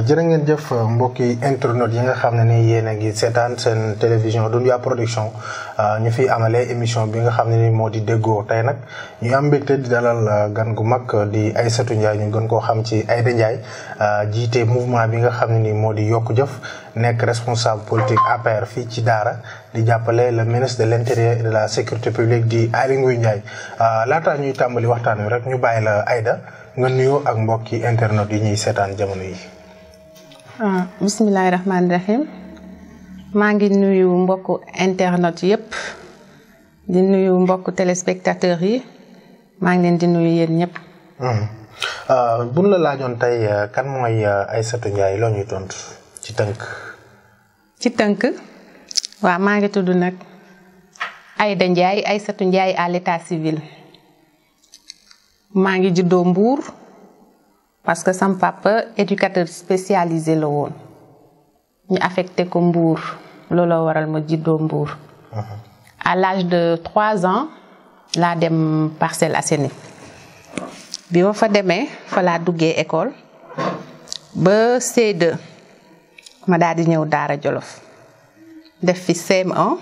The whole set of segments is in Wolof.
jërë ngeen jëf mbokki internautes yi nga xam ne ni yéen a ngi seetaan seen télévision Dunya Production ñu fi amalee émission bi nga xam ne ni moo di déggoo tey nag ñu am mbégte di dalal gan gu mag di Aïssatou Ndiaye ñu gën koo xam ci Aïda Ndiaye jiite mouvement bi nga xam ne ni moo di Yokku Jëf nekk responsable politique APR fii ci Daara di jàppale le ministre de l'intérieur et de la sécurité publique di Aly Ngouille Ndiaye laataa ñuy tàmbali waxtaan wi rek ñu bàyyi la Aïda nga nuyoo ak mbokki internet yi ñuy seetaan jamono yi. bismillahi rahmaani rahim maa ngi nuyu mbokku internet yëpp di nuyu mbokku téléspectateurs yi maa ngi leen di nuyu yéen ñëpp. buñ la laajoon tey kan mooy Aïssatou Ndiaye loo ñuy tontu ci tënk. ci tënk waaw maa ngi tudd nag Aïda Ndiaye Aïssatou Ndiaye à l'état civil. maa ngi juddoo Mbour parce que sam papa éducateur spécialisé la woon ñu affecté ko Mbour looloo waral ma juddoo Mbour. À l'âge de 3 ans laa dem Parcelles Assainies bi ma fa demee fa laa duggee école ba C2 ma daal di ñëw Daara Jolof def fi CM1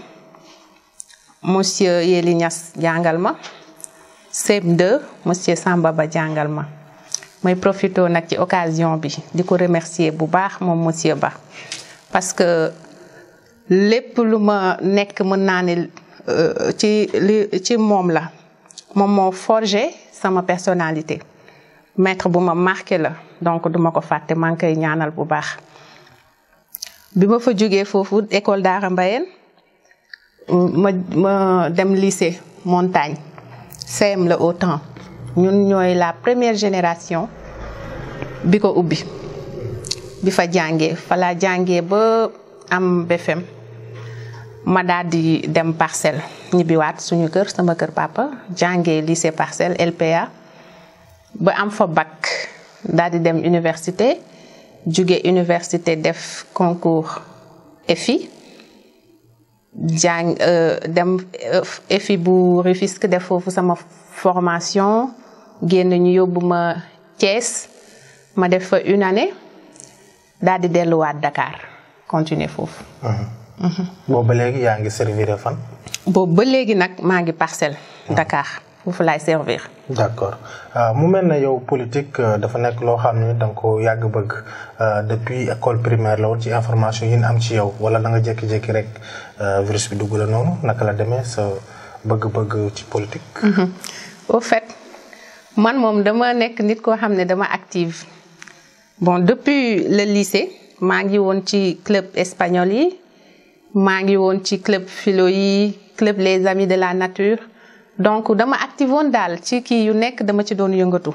monsieur Yeli Niass jàngal ma. CM2 monsieur Samba Ba jàngal ma may profité nag ci occasion bi di ko remercier bu baax moom monsieur Ba parce que lépp lu ma nekk mën naa ne ci moom la moom moo forgé sama personnalité maître bu ma marqué la donc duma ko fàtte maa ngi koy ñaanal bu baax. bi ma fa jógee foofu école Daara Mbayeen ma dem lycée Montagne. CM la au temps ñun ñooy la première génération bi ko ubbi bi fa jàngee fa laa jàngee ba am BFM ma daal di dem Parcelles ñibbiwaat suñu kër sama kër papa jàngee lycée Parcelles LPA ba am fa bac daal di dem université jóge université def concours EFI dem EFI bu Rufisque def foofu sama formation génn ñu yóbbu ma Thiès ma def fa 1 année daal di delluwaat Dakar continuer foofu. boobu ba léegi yaa ngi servir fan. boobu ba léegi nag maa ngi Parcelles. Dakar foofu laay servir. d'accord mu mel ne yow politique dafa nekk loo xam ne da nga ko yàgg bëgg depuis école primaire la woon ci information yi am ci yow wala da nga jékki-jékki rek virus bi dugg la noonu naka la demee sa bëgg-bëgg ci politique. au fait man moom dama nekk nit koo xam ne dama active bon depuis le lycée maa ngi woon ci club espagnol yi maa ngi woon ci club philo yi club les amis de la nature. donc dama active woon daal ci kii yu nekk dama ci doon yëngatu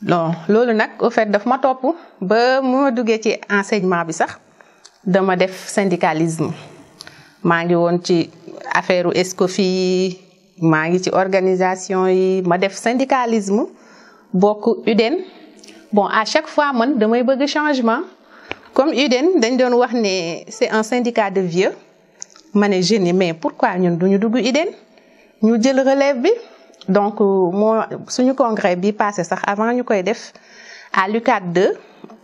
donc loolu nag au fait daf ma topp ba mu ma duggee ci enseignement bi sax dama def syndicalisme maa ngi woon ci affaire Escofi yi maa ngi ci organisation yi ma def syndicalisme bokk UDEN bon à chaque fois man damay bëgg changement comme UDEN dañ doon wax ne c'est un syndicat de vieux ma ne jeunes yi mais pourquoi ñun duñu dugg UDEN ñu jël relève bi donc moo suñu congrès bi passé sax avant ñu koy def à l'UCAD 2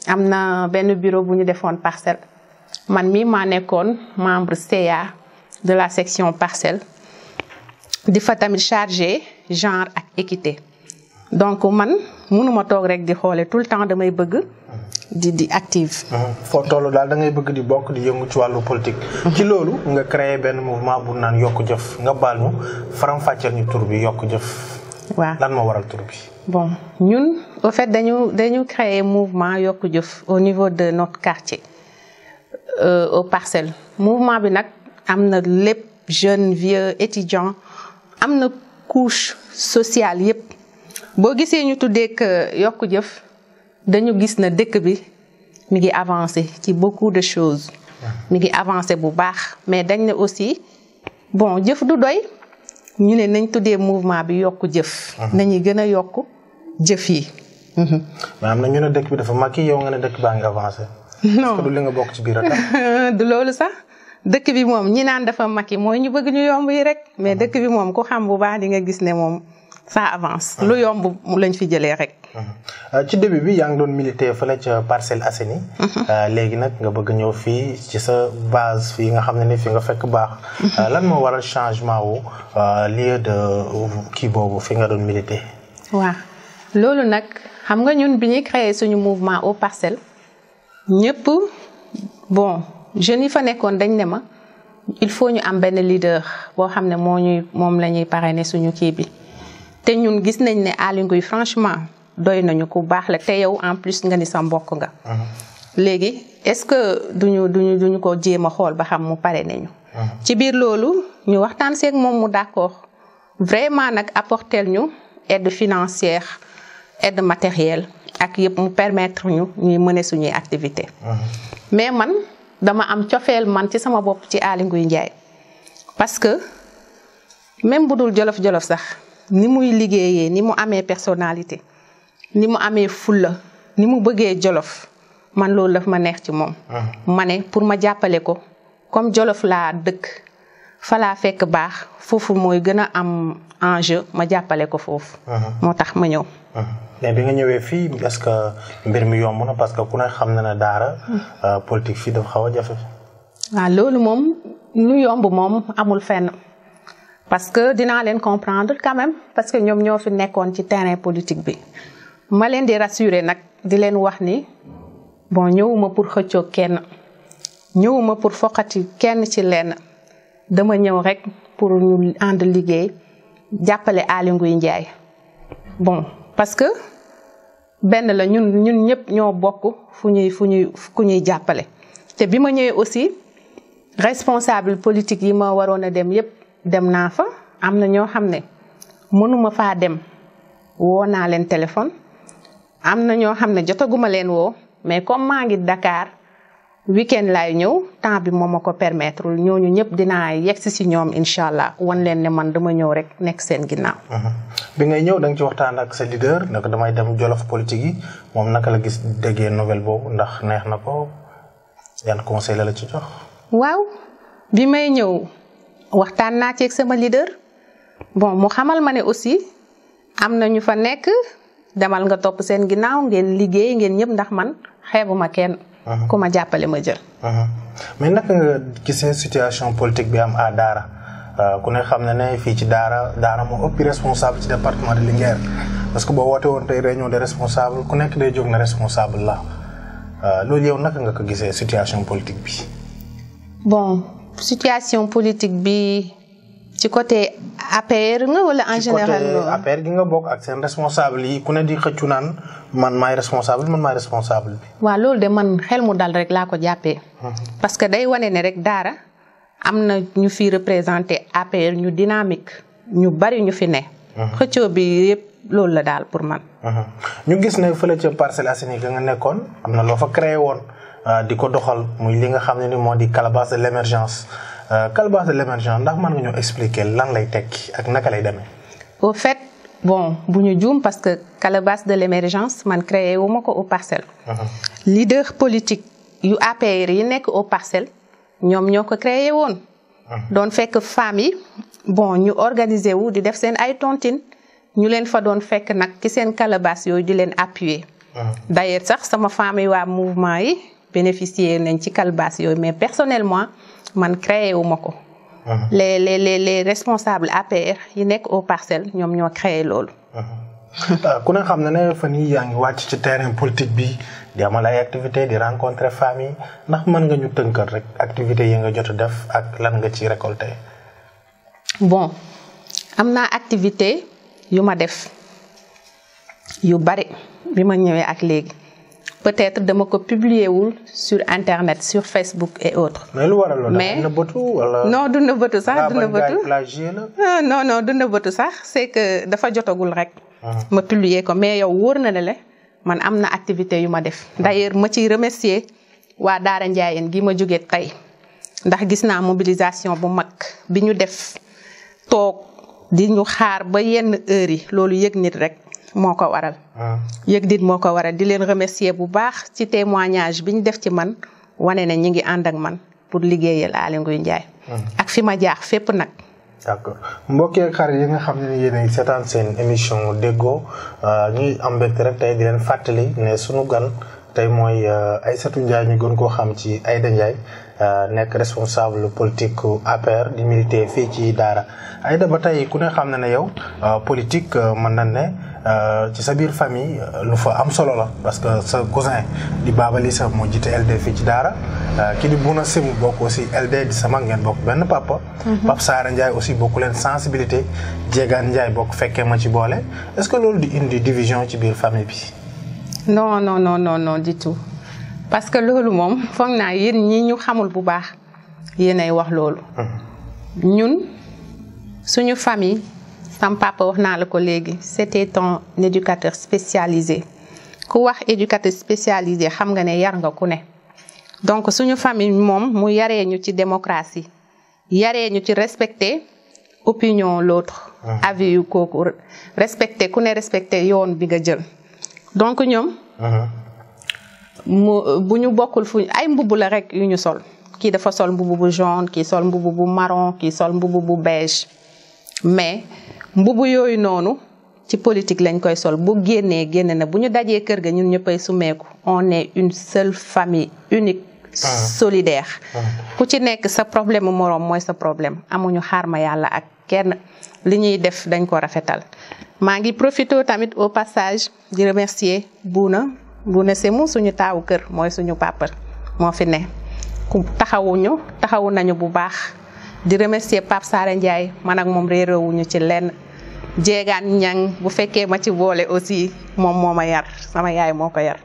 am na benn bureau bu ñu defoon Parcelles man mi maa nekkoon membre CA de la section Parcelles di fa tamit chargé genre ak équité donc man mënuma toog rek di xoole tout le temps damay bëgg di active. foo toll daal da ngay bëgg di bokk di yëngu ci wàllu politique. ci loolu nga créé benn mouvement bu naan Yokku Jëf nga baal ñu faram-fàcceel ñu tur bi Yokku Jëf. waaw lan moo waral tur bi. bon ñun au fait dañu créé mouvement Yokku Jëf au niveau de notre quartier aux Parcelles mouvement bi nag am na lépp jeune vieux étudiant am na couche sociale yépp boo gisee ñu tuddee que Yokku Jëf. dañu gis na dëkk bi mi ngi avancé ci beaucoup de choses mi ngi avancé bu baax mais dañ ne aussi bon jëf du doy ñu ne nañ tuddee mouvement bi Yokku Jëf. nañuy gën a yokk jëf yi. mais am na ñu ne dëkk bi dafa màgg yow nga ne dëkk baa ngi avancé. non est-ce que du li nga bokk ci biir a du loolu sax dëkk bi moom ñi naan dafa màgg mooy ñu bëgg ñu yomb yi rek mais dëkk bi moom ku xam bu baax di nga gis ne moom ça avance. lu yomb lañ fi jëlee rek. ci début bi yaa ngi doon militer fële ca Parcelles Assainies. léegi nag nga bëgg ñëw fii ci sa base fii nga xam ne ni fi nga fekk baax. lan moo waral changement wu lieu de kii boobu fi nga doon militer. waaw loolu nag xam nga ñun bi ñuy créer suñu mouvement aux Parcelles ñëpp bon jeunes yi fa nekkoon dañ ne ma il faut ñu am benn leader boo xam ne moom la ñuy parrainer suñu kii bi te ñun gis nañ ne Aly Ngouille franchement doy nañu ku baax la te yow en plus nga ni sa mbokk nga. léegi est-ce que duñu ko jéem a xool ba xam mu parrainer ñu. ci biir loolu ñu waxtaan seeg moom mu d'accord vraiment nag apporter ñu aide financière aide matérielle ak yëpp mu permettre ñu ñuy mener suñuy activité mais man dama am cofeel man ci sama bopp ci Aly Ngouille Ndiaye parce que même bu dul jolof-jolof sax ni muy liggéeyee ni mu amee personnalité ni mu amee fulla ni mu bëggee jolof man loolu daf ma neex ci moom ma ne pour ma jàppale ko comme jolof laa dëkk fa laa fekk baax foofu mooy gën a am enjeu ma jàppale ko foofu moo tax ma ñëw mais bi nga ñëwee fii est-ce que mbir mi yomb na parce que ku ne xam na ne daara politique fii dafa xaw a jafe. waaw loolu moom lu yomb moom amul fenn parce que dinaa leen comprendre quand même parce que ñoom ñoo fi nekkoon ci terrain politique bi ma leen di rassurer nag di leen wax ni bon ñëwuma pour xëccoo kenn ñëwuma pour foqati kenn ci lenn dama ñëw rek pour ñu ànd liggéey jàppale Aly Ngouille Ndiaye bon parce que benn la ñun ñëpp ñoo bokk ku ñuy jàppale te bi ma ñëwee aussi responsable politique yi ma waroon a dem yëpp dem naa fa am na ñoo xam ne mënuma faa dem woo naa leen téléphone am na ñoo xam ne jotaguma leen woo mais comme maa ngi Dakar weekend laay ñëw temps bi moo ma ko permettre ñooñu ñëpp dinaa yegsi si ñoom incha allah wan leen ne man dama ñëw rek nekk seen ginnaaw. bi ngay ñëw da nga ci waxtaan ak sa leader naka damay dem jolof politique yi moom naka la gis déggee nouvelle boobu ndax neex na ko yan conseil la ci jox. waaw bi may ñëw waxtaan naa ci ak sama leader bon mu xamal ma ne aussi am na ñu fa nekk demal nga topp seen ginnaaw ngeen liggéey ngeen ñëpp ndax man xeebuma kenn. ku ma jàppale ma jël. mais naka nga gisee situation politique bi am à Daara ku ne xam na ne fii ci Daara moo ëpp responsable ci département de Linguère parce que boo woote woon tey réunion de responsable ku nekk day jóg na responsable la loolu yow naka nga ko gisee situation politique bi. bon situation politique bi ci côté APR nga wala en général. ci côté APR gi nga bokk ak seen responsable yi ku ne di xëccu naan man maay responsable bi. waaw loolu de man xel mu dal rek laa ko jàppee. parce que day wane ne rek Daara am na ñu fi représenté APR ñu dynamique ñu bari ñu fi ne. xëccoo bi yëpp loolu la daal pour man. ñu gis ne fële ca Parcelles Assainies ga nga nekkoon am na loo fa créé woon di ko doxal muy li nga xam ne ni moo di calebasse de l'émergence. calebasse de l'émergence ndax mën nga ñoo expliquer lan lay tekki ak naka lay demee. au fait bon bu ñu juum parce que calebasse de l'émergence man créé wu ma ko aux Parcelles. leader politique yu APR yi nekk aux Parcelles ñoom ñoo ko créé woon. doon fekk femmes yi bon ñu organiser wu di def seen ay tontine ñu leen fa doon fekk nag ci seen calebasse yooyu di leen appuyer. d'ailleurs sax sama femme yi waa mouvement yi bénéficier nañ ci calebasse yooyu mais personnellement. man créé wu ma ko. les responsables APR yi nekk aux Parcelles ñoom ñoo créé loolu. ku ne xam na ne fan yii yaa ngi wàcc ci terrain politique bi di amal ay activités di rencontrer femmes yi ndax mën nga ñu tënkal rek activités yi nga jot a def ak lan nga ci récolté. bon am naa activité yu ma def yu bari bi ma ñëwee ak léegi. peut-être dama ko publier wul sur internet sur Facebook et autres. mais lu waral loolu mais nëbbatu wala. non du nëbbatu sax du nëbbatu non du nëbbatu sax c'est que dafa jotagul rek. ma publier ko mais yow wóor na ne man am na activité yu ma def. d'ailleurs ma ciy remercier waa Daara Ndiayeen gi ma jógee tey ndax gis naa mobilisation bu mag bi ñu def toog di ñu xaar ba yenn heures yi loolu yëg nit rek. moo ko waral. yëg dit moo ko waral di leen remercier bu baax ci témoignage bi ñu def ci man wane ne ñi ngi ànd ak man pour liggéeyal Aly Ngouille Ndiaye. ak fi ma jaax fépp nag d'accord mbokk ak xarit yi nga xam ne yéen a ngi seetaan seen émission déggoo ñuy am mbégte rek tey di leen fàttali ne sunu gan tey mooy Aïssatou Ndiaye ñu gën koo xam ci Aïda Ndiaye nekk responsable politique APR di militer fii ci Daara Aïda ba tey ku ne xam na ne yow politique mën na ne ci sa biir famille lu fa am solo la parce que sa cousin di Baba Lissa moo jiite LD fii ci Daara ki di Bouna Sémou bokk aussi LD di sama ngeen bokk benn papa. Pape Sara Ndiaye aussi bokk leen sensibilité Diegane Ndiaye bokk fekkee ma ci boole est-ce que loolu di indi division ci biir famille bi. non du tout parce que loolu moom foog naa yéen ñi ñu xamul bu baax yéenay wax loolu. ñun suñu famille sam papa wax naa la ko léegi c'était un éducateur spécialisé ku wax éducateur spécialisé xam nga ne yar nga ku ne donc suñu famille moom mu yaree ñu ci démocratie yaree ñu ci respecter opinion l'autre avis yu kooku respecter ku ne respecter yoon bi nga jël donc ñoom bu ñu bokkul fu ay mbubb la rek yu ñu sol kii dafa sol mbubb bu jaune kii sol mbubb bu marron kii sol mbubb bu beige mais mbubb yooyu noonu ci politique lañ koy sol bu génne na bu ñu dajee kër ga ñun ñëppay sumeeku on est une seule famille unique solidaire ku ci nekk sa problème mu moroom mooy sa problème amuñu xaar ma yàlla ak kenn li ñuy def dañ ko rafetal maa ngi profité tamit au passage di remercier Bouna Sémou suñu taawu kër mooy suñu papa moo fi ne ku taxawu nañu bu baax di remercier Pape Sara Ndiaye man ak moom réeroowuñu ci lenn Diegane Niang bu fekkee ma ci boole aussi moom moo ma yar sama yaay moo ko yar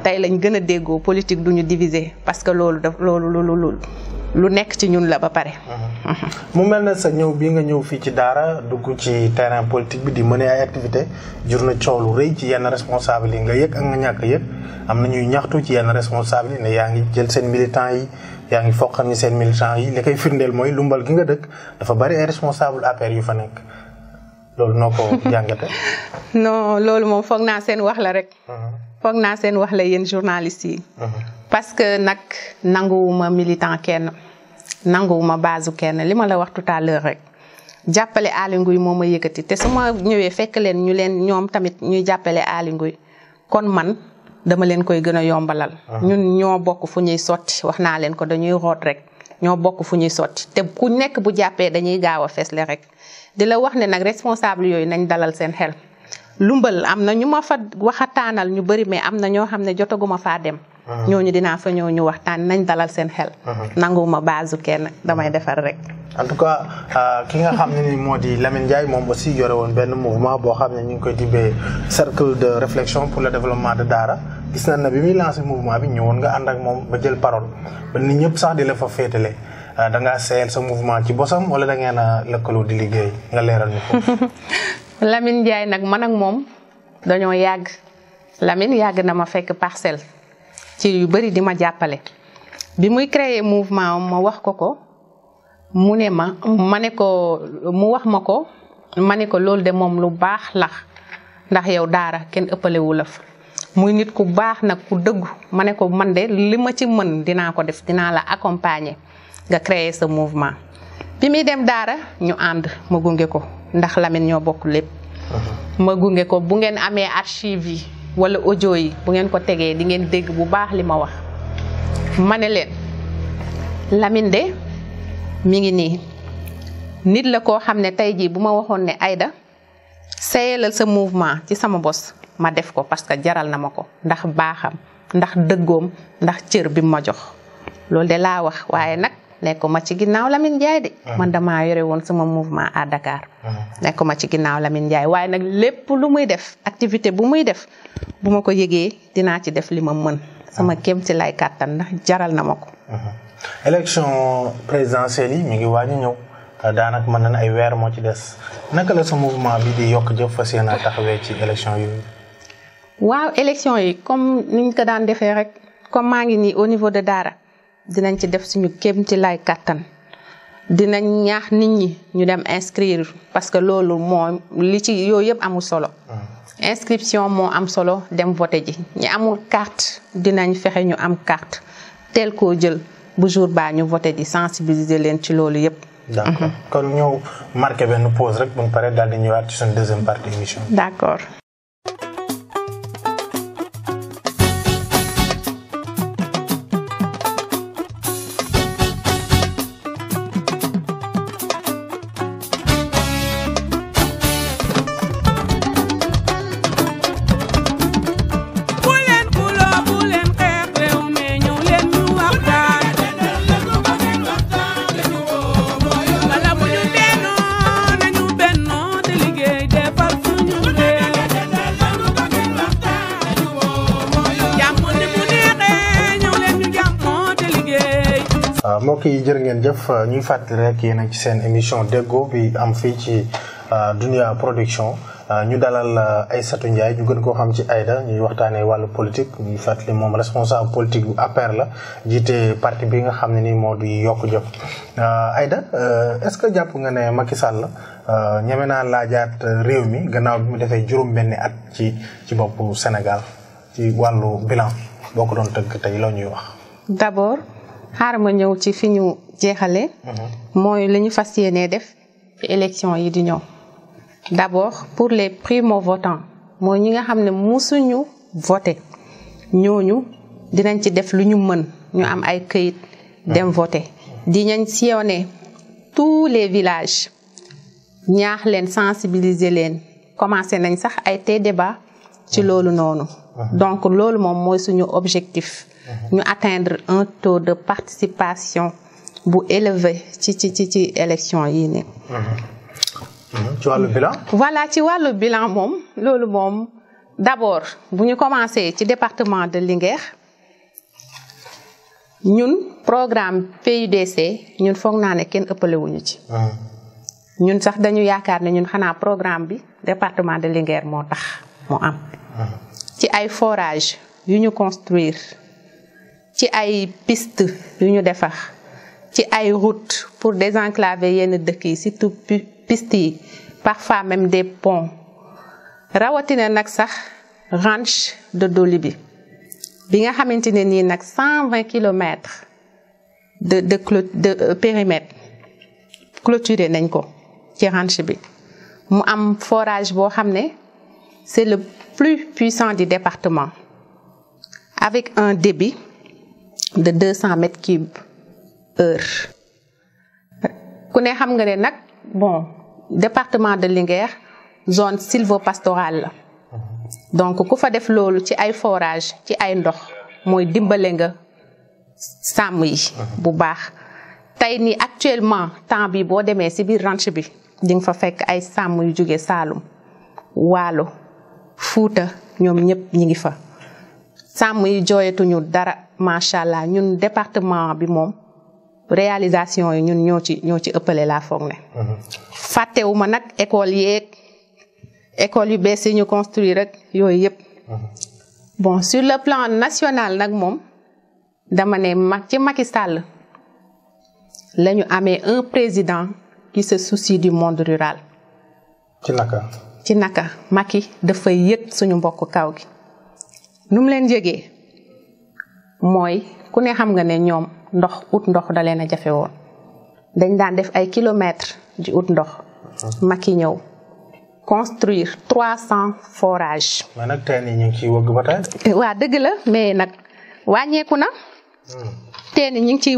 tey lañ gën a déggoo politique duñu diviser parce que loolu lu nekk ci ñun la ba pare. mu mel ne sa ñëw bii nga ñëw fii ci Daara dugg ci terrain politique bi di mener ay activité jur na coow lu rëy ci yenn responsable yi nga yëg ak nga ñàkk yëg am na ñuy ñaxtu ci yenn responsable yi ne yaa ngi jël seen militants yi yaa ngi foqal ni seen militants yi li koy firndeel mooy lumbal gi nga dëkk dafa bari ay responsable APR yu fa nekk loolu noo ko jàngate. non loolu moom foog naa seen wax la rek. foog naa seen wax la yéen journalistes yi. parce que nag nanguwuma militant kenn nanguwuma base kenn li ma la wax tout à l'heure rek jàppale Aly Ngouille moo ma yëkkati te su ma ñëwee fekk leen ñoom tamit ñuy jàppale Aly Ngouille kon man dama leen koy gën a yombalal. ñun ñoo bokk fu ñuy sotti wax naa leen ko dañuy root rek ñoo bokk fu ñuy sotti te ku nekk bu jàppee dañuy gaaw a feesle rek di la wax ne nag responsable yooyu nañ dalal seen xel. lumbal am na ñu ma fa waxataanal ñu bari mais am na ñoo xam ne jotaguma faa dem. ñooñu dinaa fa ñëw ñu waxtaan nañ dalal seen xel. nanguwuma base kenn damay defar rek. en tout cas ki nga xam ne ni moo di Lamine Ndiaye moom aussi yore woon benn mouvement boo xam ne ñu ngi koy tibbee cercle de réflexion pour le développement de Daara gis nañ ne bi muy lancé mouvement bi ñëwoon nga ànd ak moom ba jël parole ba nit ñëpp sax di la fa féetale da ngaa seeyal sa mouvement ci bosam wala da ngeen a lëkkaloo di liggéey nga leeral ñu ko. Lamine Ndiaye nag man ak moom dañoo yàgg Lamine yàgg na ma fekk Parcelles ci yu bari di ma jàppale bi muy créer mouvement ma wax ko mu ne ma ne ko mu wax ma ko ma ne ko loolu de moom lu baax la ndax yow Daara kenn ëppalewu la fa muy nit ku baax nag ku dëggu ma ne ko man de li ma ci mën dinaa ko def dinaa la accompagner nga créer sa mouvement bi muy dem Daara ñu ànd ma gunge ko ndax Lamine ñoo bokk lépp ma gunge ko bu ngeen amee archive yi wala audio yi bu ngeen ko tegee di ngeen dégg bu baax li ma wax ma ne leen Lamine de mi ngi nii nit la koo xam ne tey jii bu ma waxoon ne Aïda sayelal sa mouvement ci sama bos ma def ko parce que jaral na ma ko ndax baaxam ndax dëggoom ndax cër bi ma jox loolu de laa wax waaye nag nekkuma ci ginnaaw Lamine Ndiaye de man damaa yore woon sama mouvement à Dakar nekkuma ci ginnaaw Lamine Ndiaye waaye nag lépp lu muy def activité bu muy def bu ma ko yëgee dinaa ci def li ma mën sama kéem ci lay kàttan ndax jaral na ma ko. élection présidentielle yi mi ngi waaj a ñëw daanaka mën na ay weer moo ci des naka la sa mouvement bi di yokk jëf fas yéene taxawee ci élection yooyu. waaw élection yi comme niñ ko daan defee rek comme maa ngi nii au niveau de Daara dinañ ci def suñu kéem ci lay kàttan dinañ ñaax nit ñi ñu dem inscrire parce que loolu moo li ci yooyu yëpp amul solo. inscription moo am solo dem voter ji ñi amul carte dinañ fexe ñu am carte teel koo jël bu jour baa ñu voter ji sensibiliser leen ci loolu yëpp d'accord kon ñëw marqué benn pause rek ba mu pare daal di ñëwaat ci suñu deuxième partie émission. d'accord. mbokk yi jërë ngeen jëf ñuy fàttali rek yéen a ci seen émission déggoo bi am fii ci Dunya Production ñu dalal Aïssatou Ndiaye ñu gën koo xam ci Aïda ñuy waxtaanee wàllu politique ñuy fàttali moom responsable politique bu APR la jiite parti bi nga xam ne ni moo di Yokk Jëf. Aïda est-ce que jàpp nga ne Macky Sall ñeme naa laajaat réew mi gannaaw bi mu defee juróom-benni at ci boppu Sénégal ci wàllu bilan boo ko doon tëgg tey loo ñuy wax. d'abord xaaral ma ñëw ci fi ñu jeexale mooy li ñu fas yéenee def ci élection yi di ñëw. d'abord pour les primo-votants mooy ñi nga xam ne musuñu voter ñooñu dinañ ci def lu ñu mën ñu am ay këyit dem voter. dinañ sillonner tous les villages ñaax leen sensibiliser leen commencé nañ sax ay débat ci loolu noonu. donc loolu moom mooy suñu objectif. ñu atteindre un taux de participation bu élevé ci élection yi nii. ci wàllu bilan. voilà ci wàllu bilan moom loolu moom d'abord bu ñu commencé ci département de Linguère ñun programme PUDC ñun foog naa ne kenn ëppale wuñu ci. ñun sax dañu yaakaar ne ñun xanaa programme bi département de Linguère moo tax mu am. ci ay forage yu ñu construire ci ay piste yu ñu defar ci ay route pour désenclaver yenn dëkk yi surtout piste yi parfois même des ponts rawatina nag sax ranch de Doli bi nga xamante ne nii nag 120 kilomètres de périmètre clôturé nañ ko ci ranch bi mu am forage boo xam ne c'est le plus puissant du département avec un débit de 200 mètres cubes heure. ku ne xam nga ne nag bon département de Linguère zone sylvopastorale la donc ku fa def loolu ci ay forage ci ay ndox mooy dimbale nga sàmm yi bu baax. tey ni actuellement temps bi boo demee ci biir ranch bi di nga fa fekk ay sàmm yu jóge Saalum Waalo Fuuta ñoom ñëpp ñi ngi fa sàmm yi jooyatuñu dara macha allah ñun département bi moom réalisation yi ñun ñoo ci ëppale laa foog ne. fàttewuma nag école yu bees yi ñu construire rek yooyu yëpp. bon sur le plan national nag moom dama ne ci Macky Sall la ñu amee un président qui se soucie du monde rural. ci naka Macky dafay yëg suñu mbokk kaw gi nu mu leen yëgee mooy ku ne xam nga ne ñoom ut ndox da leen a jafe woon dañ daan def ay kilomètres di ut ndox. Macky ñëw construire 300 forages. mais nag teen yi ñu ngi ciy wëgg ba tey. waa dëgg la mais nag wàññeeku na. teen yi ñu ngi ciy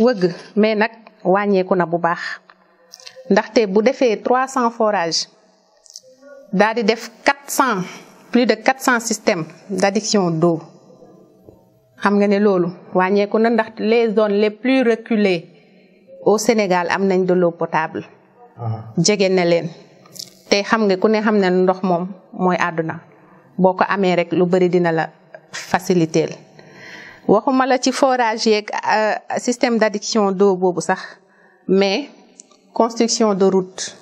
wëgg mais nag wàññeeku na bu baax ndaxte bu defee 300 forages. daal di def plus de 400 systèmes d'adduction d'eau xam nga ne loolu wàññeeku na ndax les zones les plus reculées au Sénégal am nañ de l'eau potable. jege na leen te xam nga ku ne xam ne ndox moom mooy àdduna boo ko amee rek lu bari dina la faciliter waxuma la ci forage yeeg système d'adduction d'eau boobu sax mais construction de routes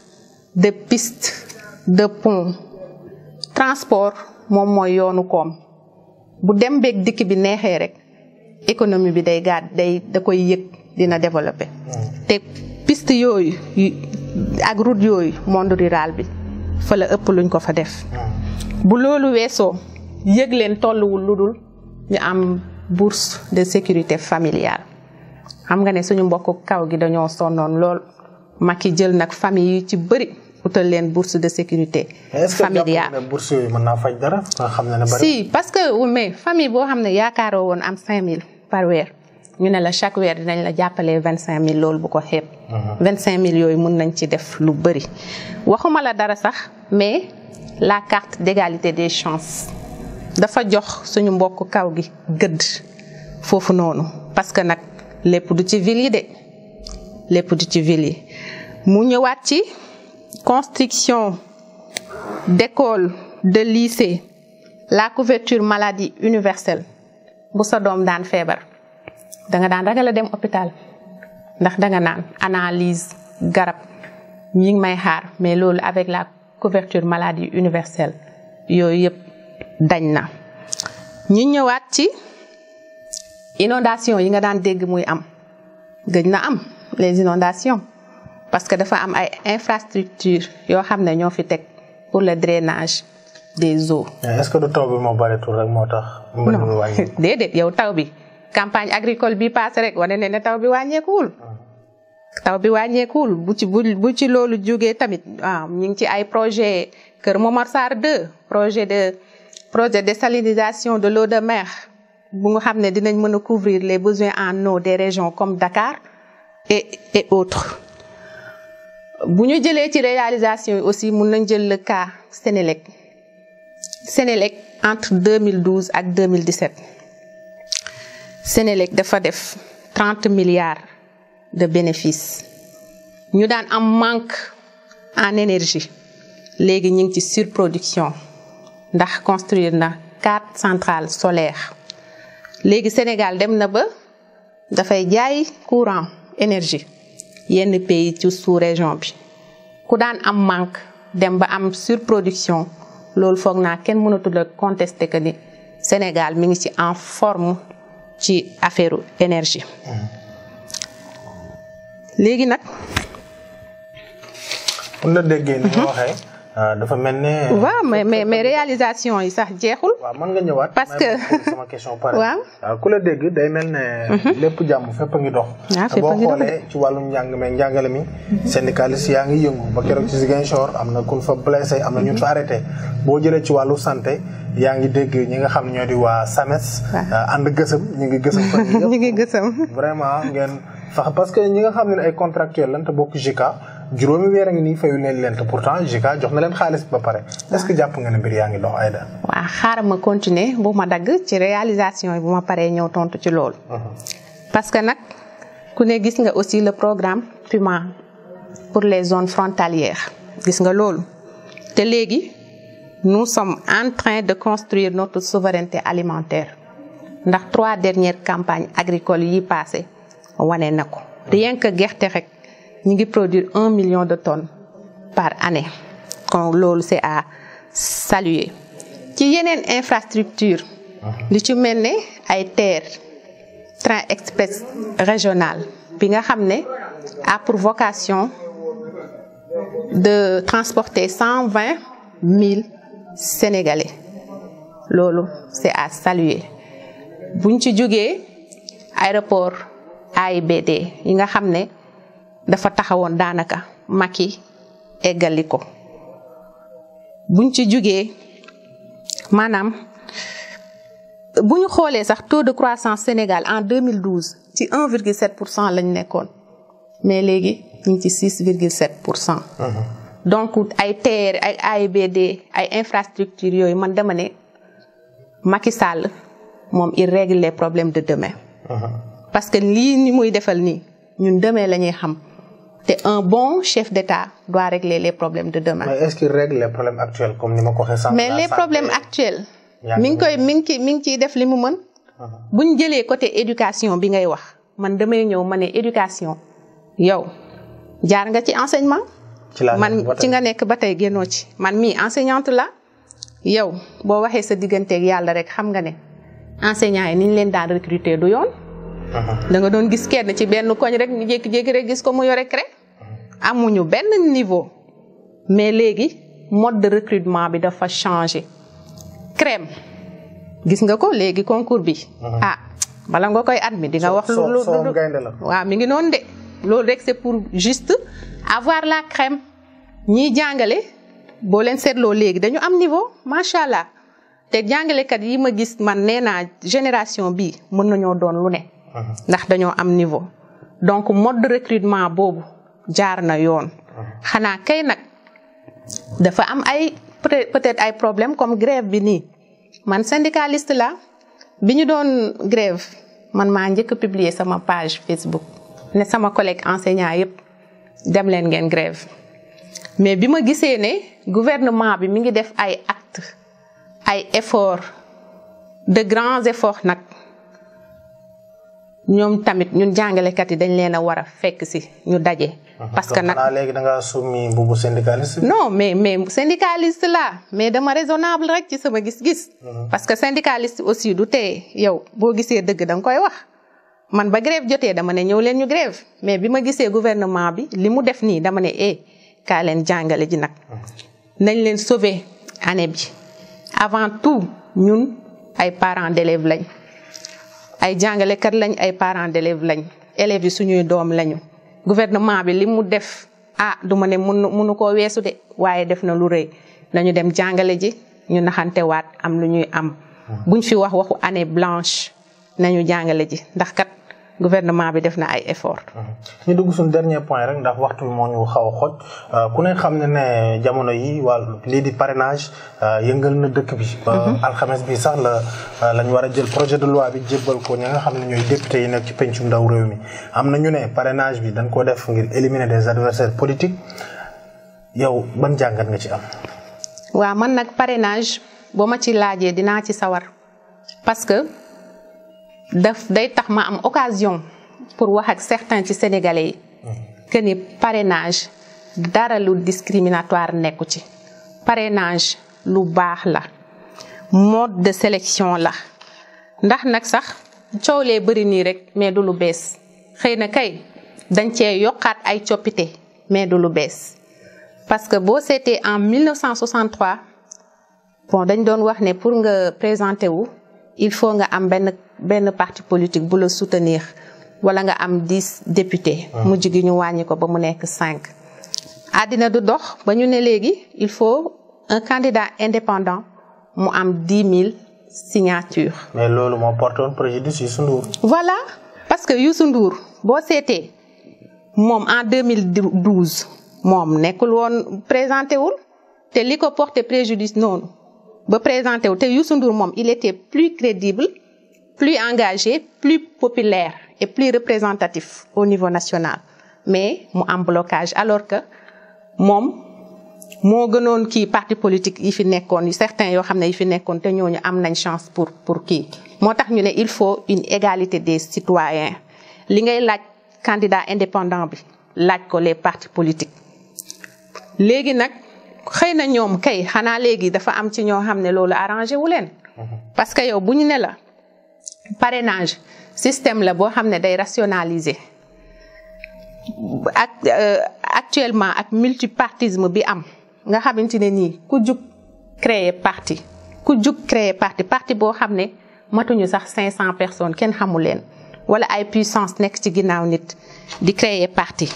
de pistes. de pont transport moom mooy yoonu koom bu dem beeg dikk bi neexee rek économie bi da koy yëg dina développer. te piste yooyu ak route yooyu monde rural bi fa la ëpp luñ ko fa def. bu loolu weesoo yëg leen tolluwul lu dul ñu am bourse de sécurité familiale xam nga ne suñu mbokk kaw gi dañoo sonnoon lool Macky jël nag famille yi ci bëri utal leen bourse de sécurité familiale. est-ce que bourse yooyu mën naa faj dara nga xam ne bari. si parce que mais famille boo xam ne yaakaaroo woon am 5000 par weer ñu ne la chaque weer dinañ la jàppalee 25000 loolu bu ko xeeb. 25000 yooyu mën nañ ci def lu bëri. waxuma la dara sax mais la carte d'égalité des chances dafa jox suñu mbokk kaw gi gëdd foofu noonu parce que nag lépp du ci ville yi de lépp du ci ville yi mu ñëwaat ci construction d'écoles de lycée la couverture maladie universelle bu sa doom daan feebar danga daan ragal a dem hôpital ndax danga naan analyse garab ñi ngi may xaar mais loolu avec la couverture maladie universelle yooyu yëpp dañ na. ñu ñëwaat ci inondation yi nga daan dégg muy am gëj na am les inondations parce que dafa am ay infrastructures yoo xam ne ñoo fi teg pour le drainage des eaux. est-ce que du taw bi moo baritul rek moo tax. non déedéet yow taw bi campagne agricole bi passé rek wane ne taw bi wàññeekuwul. taw bi wàññeekuwul bu ci loolu jógee tamit ñu ngi ci ay projet Kër Momar Sarr 2 projet de désalinisation de l'eau de mer bu nga xam ne dinañ mën a couvrir les besoins en eau des régions comme Dakar et autres. bu ñu jëlee ci réalisation yi aussi mun nañ jël le cas Sénélec entre 2012 ak 2017 Sénélec dafa def 30 milliards de bénéfices ñu daan am manque en énergie léegi ñu ngi ci surproduction ndax construire na 4 centrales solaires léegi Sénégal dem na ba dafay jaay courant énergie yenn pays ci sous-région bi ku daan am manque dem ba am surproduction loolu foog naa kenn mënatul a contester que ni Sénégal mi ngi ci en forme ci affaire énergie. léegi nag. bu la déggee ni nga waxee. dafa mel ne. waaw mais réalisation yi sax jeexul. waaw mën nga ñëwaat. parce que sama question pare. waaw ku la dégg day mel ne. lépp jàmm fépp a ngi dox. fépp a ngi dox boo xoolee ci wàllum njàng meeg njàngale mi. syndicaliste yaa ngi yëngu ba keroog ci Ziguinchor am na kun fa blessé am na ñu fa arrêté boo jëlee ci wàllu santé yaa ngi dégg ñi nga xam ne ñoo di waa SAMES. ànd gësëm ñu ngi gësëm. fan yii yëpp ñu ngi gësëm. vraiment ngeen fex parce que ñi nga xam ne ay contractuels lañ te bokk JICA. juróomi weer a ngi nii fayu leen te pourtant JICA jox na leen xaalis ba pare est-ce que jàpp nga ne mbir yaa ngi dox Aïda. waaw xaaral ma continuer bu ma dagg ci réalisation yi bu ma paree ñëw tontu ci loolu. parce que nag ku ne gis nga aussi le programme PUMA pour les zones frontalières gis nga loolu te léegi nous sommes en train de construire notre souveraineté alimentaire ndax 3 dernières campagnes agricoles yi passé wane na ko rien que gerte rek. ñu ngi produire 1 million de tonnes par année kon loolu c'est à saluer ci yeneen infrastructure li ci mel ne ay train express régional bi nga xam ne a pour vocation de transporter 120 000 Sénégalais loolu c'est à saluer buñ ci jógee aéroport AIBD yi nga xam ne dafa taxawoon daanaka Macky eggali ko buñ ci jugee maanaam bu ñu xoolee sax taux de croissance Sénégal en 2012 ci 1,7% lañ nekkoon mais léegi ñu ngi ci 6,7%. donc ay TER ay AIBD ay infrastructures yooyu man dama ne Macky Sall moom il règle les problèmes de demain. parce que lii ni muy defal nii ñun demain la ñuy xam. te un bon chef d'État doit régler les problèmes de demain. mais est-ce qu'il règle les problèmes actuels comme ni ma ko waxee. mais les problèmes actuels. mi ngi ciy def li mu mën. bu ñu jëlee côté éducation bi ngay wax man damay ñëw ma ne éducation yow jaar nga ci enseignement. man ci nga nekk ba tey génnoo ci man mii enseignante la yow boo waxee sa digganteeg yàlla rek xam nga ne enseignants yi ni ñu leen daan recruter du yoon. da nga doon gis kenn ci benn koñ rek ñu jékki-jékki rek gis ko mu yore CREC amuñu benn niveau mais léegi mode de recrutement bi dafa changé CREM gis nga ko léegi concours bi bala nga koy admis di nga wax lu waaw mi ngi noonu de loolu rek c'est pour juste avoir la crème ñiy jàngale boo leen seetloo léegi dañu am niveau macha allah te jàngalekat yi ma gis man nee naa génération bii mën nañoo doon lu ne. ndax dañoo am niveau. donc mode de recrutement boobu jaar na yoon. xanaa kay nag dafa am ay peut-être ay problème comme grève bi nii man syndicaliste la bi ñu doon grève man maa njëkk a publier sama page Facebook ne sama collègue enseignant yépp dem leen ngeen grève mais bi ma gisee ne gouvernement bi mi ngi def ay actes ay efforts de grands efforts nag ñoom tamit ñun jàngalekat yi dañ leen a war a fekk si ñu daje. parce que nag léegi da ngaa summi mbubu syndicaliste. non mais syndicaliste la mais dama raisonnable rek ci sama gis-gis. parce que syndicaliste aussi du tee yow boo gisee dëgg da nga koy wax. man ba grève jotee dama ne ñëw leen ñu grève mais bi ma gisee gouvernement bi li mu def nii dama ne kaa leen jàngale ji nag. nañ leen sauver année bi avant tout ñun ay parents d'élèves lañ. ay jàngalekat lañ ay parents d'élèves lañ élèves yi suñuy doom lañu gouvernement bi li mu def du ma ne mënu koo weesu de waaye def na lu rëy nañu dem jàngale ji ñu naxantewaat am lu ñuy am buñ fi wax waxu année blanche nañu jàngale ji ndax kat gouvernement bi def na ay effort. ñu dugg suñu dernier point rek ndax waxtu bi moo ñu xaw a xoj ku ne xam ne jamono yi wàllu lii di parrainage yëngal na dëkk bi. alxames bi sax lañ war a jël projet de loi bi jébbal ko ña nga xam ne ñooy député yi nekk ci pencum ndaw réew mi am na ñu ne parrainage bi dañ ko def ngir éliminer des adversaires politiques yow ban jàngat nga ci am. waaw man nag parrainage boo ma ci laajee dinaa ci sawar parce que. day tax ma am occasion pour wax ak certains ci sénégalais yi que ni parrainage dara lu discriminatoire nekku ci parrainage lu baax la mode de sélection la ndax nag sax coow lee bëri nii rek mais du lu bees xëy na kay dañ cee yokkaat ay coppite mais du lu bees parce que boo seetee en 1963 bon dañ doon wax ne pour nga présenter wu il faut nga am benn parti politique bu la soutenir wala nga am 10 députés. mujj gi ñu wàññi ko ba mu nekk 5. àddina du dox ba ñu ne léegi il faut un candidat indépendant mu am 10 000 signatures. mais loolu moo portoon préjudice Youssou Ndour. voilà parce que Youssou Ndour boo seetee moom en 2012 moom nekkul woon présenté wul te li ko porté préjudice noonu. ba présenté wu te Youssou Ndour moom il était plus crédible plus engagé plus populaire et plus représentatif au niveau national mais mu am blocage alors que moom moo gënoon kii parti politique yi fi nekkoon certains yoo xam ne yi fi nekkoon te ñooñu am nañ chance pour kii moo tax ñu ne il faut une égalité des citoyens li ngay laaj candidat indépendant bi laaj ko les partis politiques léegi nag xëy na ñoom kay xanaa léegi dafa am ci ñoo xam ne loolu arrangé wu leen parce que yow bu ñu ne la parrainage système la boo xam ne day rationaliser ak actuellement ak multipartisme bi am nga xamante ne nii ku jug créer parti boo xam ne matuñu sax 500 personnes kenn xamu leen wala ay puissance nekk ci ginnaaw nit di créer parti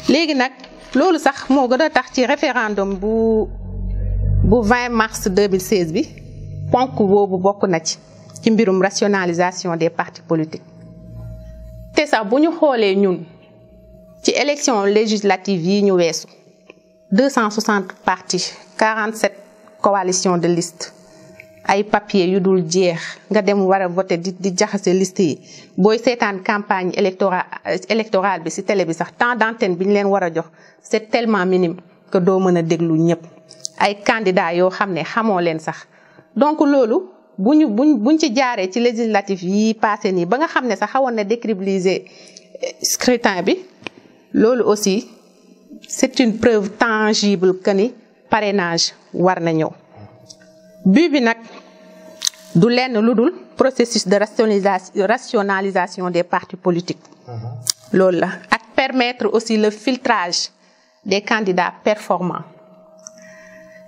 léegi nag loolu sax moo gën a tax ci référendum bu 20 mars 2016 bi ponk boobu bokk na ci mbirum rationalisation des partis politiques te sax bu ñu xoolee ñun ci élection législative yi ñu weesu 260 partis 47 coalitions de liste ay papier yu dul jeex nga dem war a voter di jaxase liste yi booy seetaan campagne électorale bi ci télé bi sax temps d'antenne bi ñu leen war a jox c'est tellement minime que doo mën a déglu ñëpp ay candidats yoo xam ne xamoo leen sax donc loolu buñ ci jaaree ci législatif yi passé nii ba nga xam ne sax xawoon na décrédibiliser scrutin bi loolu aussi c'est une preuve tangible que ni parrainage war na ñëw but bi nag du lenn lu dul processus de rationalisation des partis politiques loolu la ak permettre aussi le filtrage des candidats performants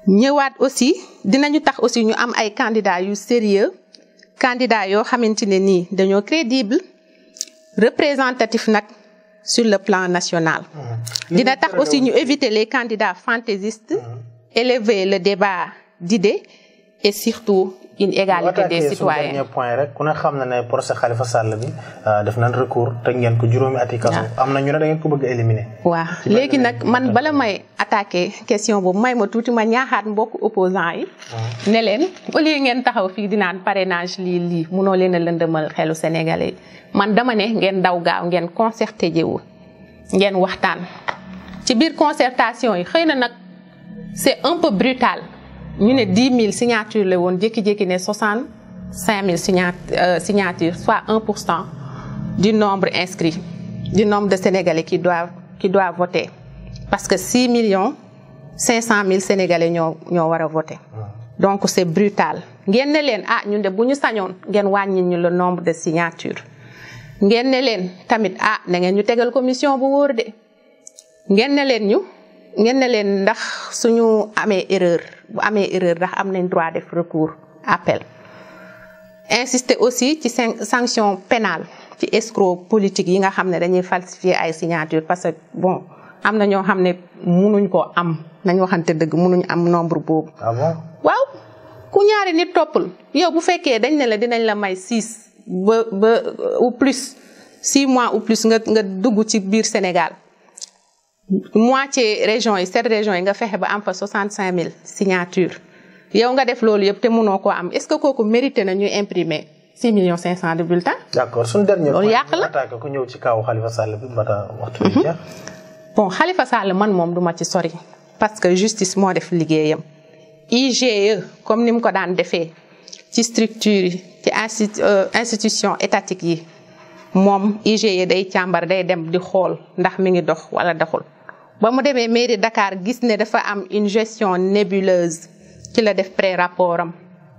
ñëwaat aussi dinañu tax aussi ñu am ay candidats yu sérieux candidats yoo xamante ne nii dañoo crédible représentatif nag sur le plan national. dina tax aussi ñu éviter les candidats fantaisistes, élever le débat d'idées et surtout une égalité des citoyens. dernier point rek ku ne xam na ne procès Khalifa Sall bi def nañ recours te ngeen ko juróomi ati kaso. am na ñu ne da ngeen ko bëgg a éliminer. waaw léegi nag man bala may attaquer question boobu may ma tuuti ma ñaaxaat mbokk opposants yi. ne leen au lieu ngeen taxaw fii di naan parrainage lii munoo leen a lëndëmal xelu Sénégalais yi man dama ne ngeen daw gaaw ngeen concerté jiwu ngeen waxtaan ci biir concertation yi xëy na nag c'est un peu brutal. ñu ne 10 000 signatures la woon jékki-jékki ne 65 000 signatures soit 1% du nombre inscrit du nombre de Sénégalais qui doivent voter parce que 6 500 000 Sénégalais ñoo war a voter. donc c'est brutal ngeen ne leen ñun de bu ñu sañoon ngeen wàññi ñu le nombre de signatures ngeen ne leen tamit na ngeen ñu tegal commission bu wóor de ngeen ne leen ndax suñu amee erreur bu amee erreur ndax am nañ droit def recours appel. insister aussi ci sanction pénale ci escroc politique yi nga xam ne dañuy falsifier ay signature parce que bon am na ñoo xam ne munuñ koo am nañ waxante dëgg munuñ am nombre boobu. ah bon waaw ku ñaari nit toppal yow bu fekkee dañ ne la dinañ la may 6 ba ou plus 6 mois ou plus nga dugg ci biir Sénégal. moitié région yi 7 régions yi nga fexe ba am fa 65 000 signatures yow nga def loolu yëpp te mënoo koo am est-ce que kooku mérité na ñuy imprimer 6 500 000 de bulletins. d'accord suñu dernier loolu yàq la attaque ku ñëw ci kaw Khalifa Sall bi bata waxtu bi jeex. bon Khalifa Sall man moom duma ci sori parce que justice moo def liggéeyam IGE comme ni mu ko daan defee ci structure yi ci institution étatique yi moom IGE day càmbar day dem di xool ndax mi ngi dox wala doxul. ba mu demee mairie Dakar gis ne dafa am une gestion nébuleuse ci la def pré-rapport am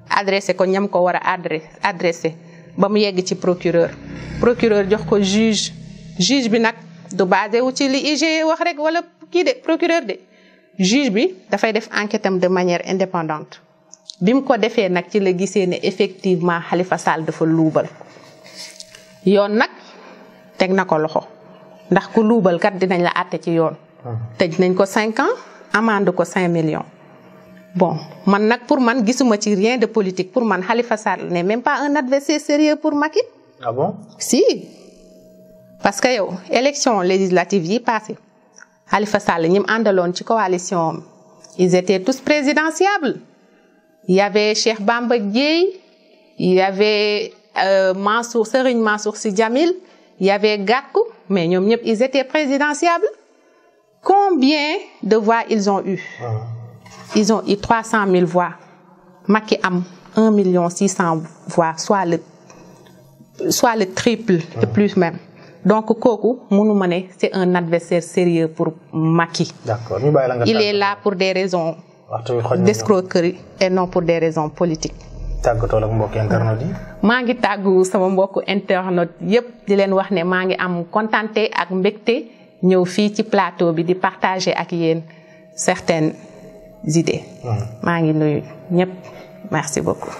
adressé ko ñam ko war a adressé ba mu yegg ci procureur jox ko juge bi nag du basé wu ci li IGE wax rek wala kii de procureur de juge bi dafay def enquête am de manière indépendante bi mu ko defee nag ci la gisee ne effectivement Khalifa Sall dafa luubal yoon nag teg na ko loxo ndax ku luubal kat dinañ la àtte ci yoon. tëj nañ ko 5 ans amende ko 5 millions. bon man nag pour man gisuma ci rien de politique pour man Khalifa Sall n'est même pas un adversaire sérieux pour Macky. ah bon si parce que yow élection législative yi passé Khalifa Sall ñi mu àndaloon ci coalition ils étaient tous présidentiables. il y avait Cheikh Bamba Dièye il y avait Serigne Mansour Sy Djamil il y avait Gakou mais ñoom ñëpp ils étaient présidentiables. Combien de voix ils ont eu? Ils ont eu 300 000 voix. Macky am 1 600 000 voix, soit le triple de plus même. Donc kooku mënu ma ne c'est un adversaire sérieux pour Macky. D'accord. Il est là pour des raisons d'escroquerie et non pour des raisons politiques. tàggatoo ak mbokk internet yi. maa ngi tàggu sama mbokku internet yépp di leen wax ne maa ngi am contenté ak mbégte ñëw fii ci plateau bi di partager ak yéen certaines idées. maa ngi nuyu ñépp merci beaucoup.